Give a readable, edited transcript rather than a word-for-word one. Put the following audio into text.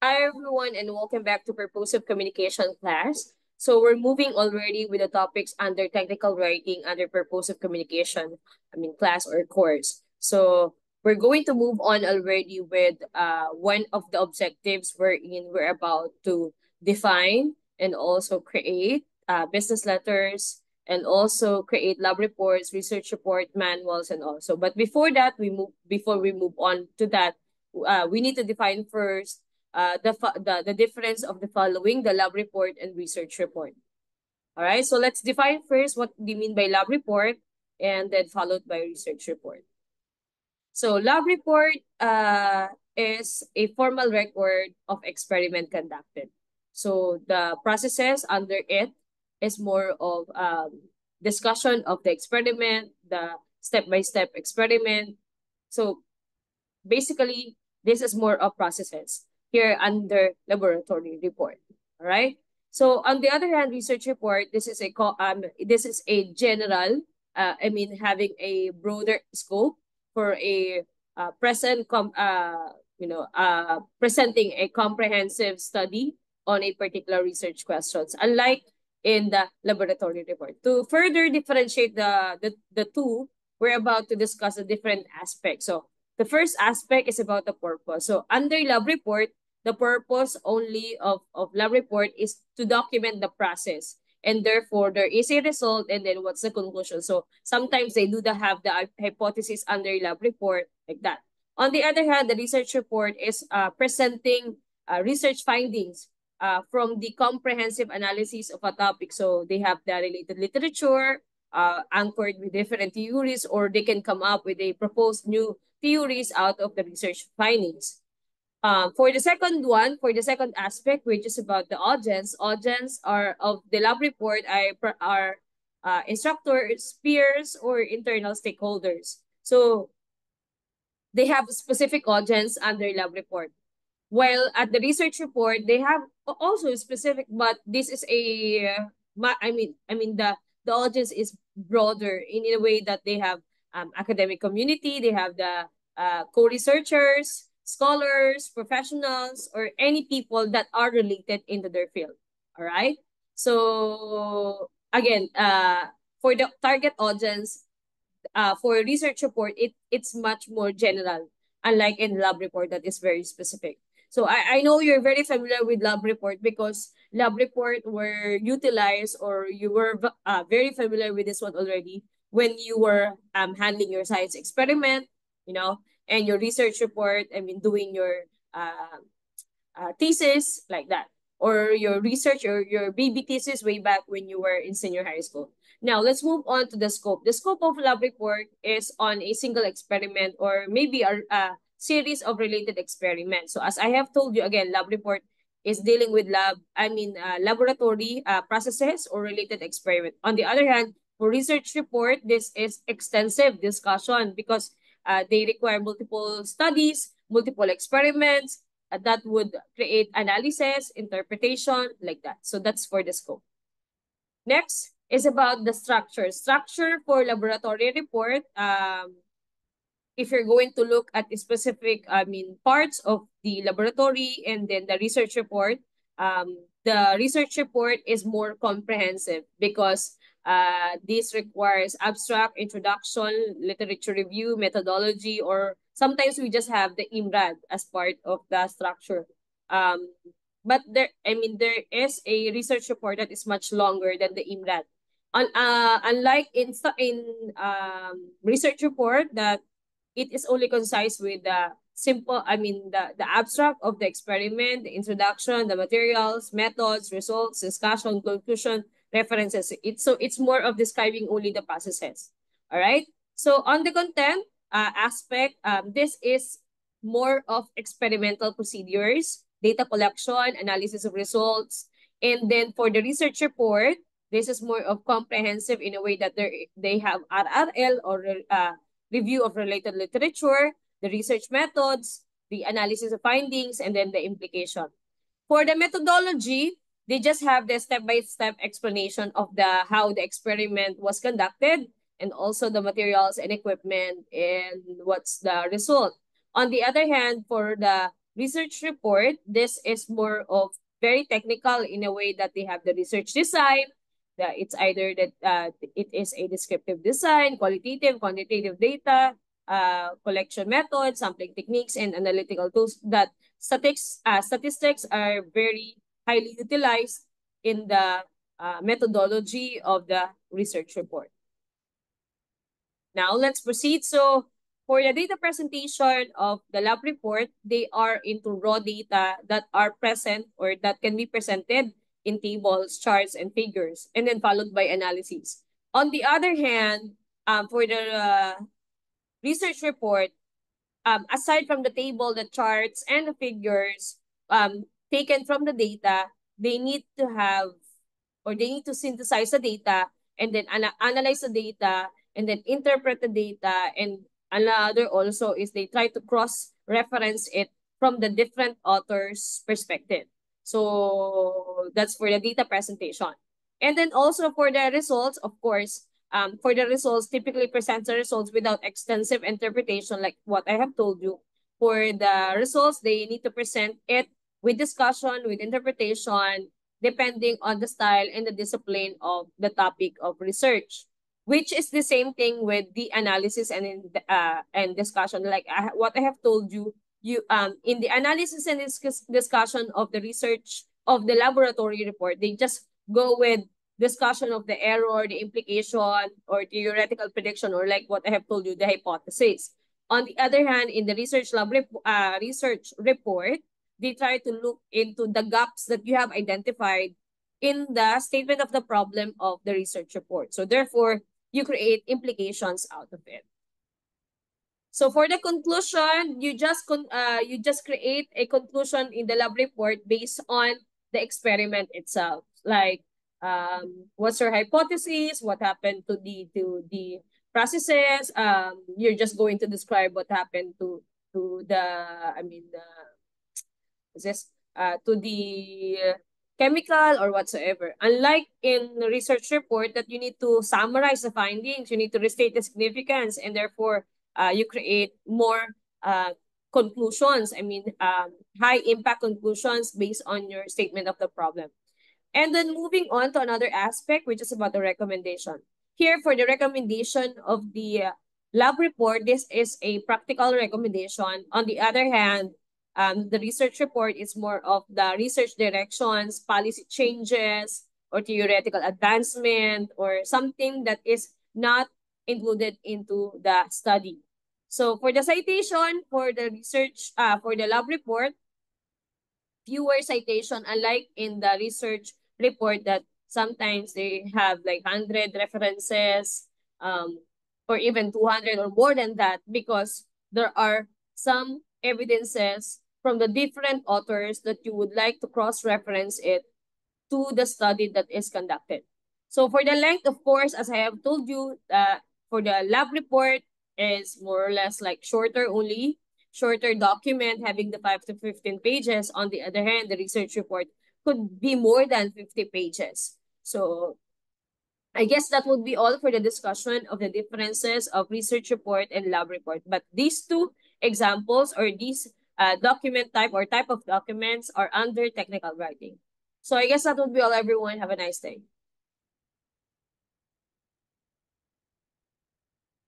Hi everyone and welcome back to Purposive Communication class. So we're moving already with the topics under technical writing under Purposive Communication, class or course. So we're going to move on already with one of the objectives we're about to define and also create business letters and also create lab reports, research report, manuals, and also. But before we move on to that, we need to define first the difference of the following, the lab report and research report. All right, so let's define first what we mean by lab report and then followed by research report. So lab report is a formal record of experiment conducted. So the processes under it is more of discussion of the experiment, the step-by-step experiment. So basically, this is more of processes here under laboratory report. All right. So on the other hand, research report, this is a general, having a broader scope for a presenting a comprehensive study on a particular research questions, unlike in the laboratory report. To further differentiate the two, we're about to discuss the different aspects. So the first aspect is about the purpose. So under lab report, the purpose only of lab report is to document the process. And therefore, there is a result and then what's the conclusion. So sometimes they do have the hypothesis under lab report like that. On the other hand, the research report is presenting research findings from the comprehensive analysis of a topic. So they have the related literature anchored with different theories, or they can come up with a proposed new theories out of the research findings. For the second aspect, which is about the audience are of the lab report are instructors, peers, or internal stakeholders. So they have a specific audience under lab report. While at the research report, they have also specific, but this is the audience is broader in a way that they have academic community, they have the co-researchers, scholars, professionals, or any people that are related into their field. All right. So again, for the target audience, for research report, it's much more general, unlike in lab report that is very specific. So I know you're very familiar with lab report because lab report were utilized, or you were very familiar with this one already when you were handling your science experiment, and your research report, doing your thesis like that, or your research or your baby thesis way back when you were in senior high school. Now, let's move on to the scope. The scope of lab report is on a single experiment or maybe a series of related experiments. So as I have told you again, lab report is dealing with laboratory processes or related experiment. On the other hand, for research report, this is extensive discussion because they require multiple studies, multiple experiments, that would create analysis, interpretation, like that. So that's for the scope. Next is about the structure. Structure for laboratory report. If you're going to look at the specific, parts of the laboratory and then the research report, the research report is more comprehensive because this requires abstract, introduction, literature review, methodology, or sometimes we just have the IMRAD as part of the structure. But there is a research report that is much longer than the IMRAD. Unlike in research report that it is only concise with the the abstract of the experiment, the introduction, the materials, methods, results, discussion, conclusion, references. It's more of describing only the processes. All right. So on the content aspect, this is more of experimental procedures, data collection, analysis of results, and then for the research report, this is more of comprehensive in a way that they have RRL or review of related literature, the research methods, the analysis of findings, and then the implication. For the methodology, they just have the step-by-step explanation of how the experiment was conducted and also the materials and equipment and what's the result. On the other hand, for the research report, this is more of very technical in a way that they have the research design, that it's either that it is a descriptive design, qualitative, quantitative data, collection methods, sampling techniques, and analytical tools. That statistics are very highly utilized in the methodology of the research report. Now let's proceed. So for the data presentation of the lab report, they are into raw data that are present or that can be presented in tables, charts, and figures, and then followed by analyses. On the other hand, for the research report, aside from the table, the charts, and the figures taken from the data, they need to have, or they need to synthesize the data and then analyze the data and then interpret the data. And another also is they try to cross-reference it from the different authors' perspective. So that's for the data presentation. And then also for the results, of course, for the results, typically presents the results without extensive interpretation, like what I have told you. For the results, they need to present it with discussion, with interpretation, depending on the style and the discipline of the topic of research, which is the same thing with the analysis and discussion. Like what I have told you, in the analysis and discussion of the research of the laboratory report, they just go with discussion of the error, the implication, or theoretical prediction, or like what I have told you, the hypothesis. On the other hand, in the research report, they try to look into the gaps that you have identified in the statement of the problem of the research report. So therefore, you create implications out of it. So for the conclusion, you just create a conclusion in the lab report based on the experiment itself. Like, what's your hypothesis? What happened to the processes? You're just going to describe what happened to the chemical or whatsoever. Unlike in the research report that you need to summarize the findings, you need to restate the significance, and therefore you create more conclusions. High impact conclusions based on your statement of the problem. And then moving on to another aspect, which is about the recommendation. Here for the recommendation of the lab report, this is a practical recommendation. On the other hand, the research report is more of the research directions, policy changes, or theoretical advancement, or something that is not included into the study. So for the citation, for the research, for the lab report, fewer citation, unlike in the research report that sometimes they have like 100 references, or even 200 or more than that, because there are some evidences from the different authors that you would like to cross-reference it to the study that is conducted. So for the length, of course, as I have told you, for the lab report is more or less like shorter document having the 5 to 15 pages. On the other hand, the research report could be more than 50 pages. So I guess that would be all for the discussion of the differences of research report and lab report. But these two examples, or these document type or type of documents, are under technical writing. So I guess that would be all, everyone. Have a nice day.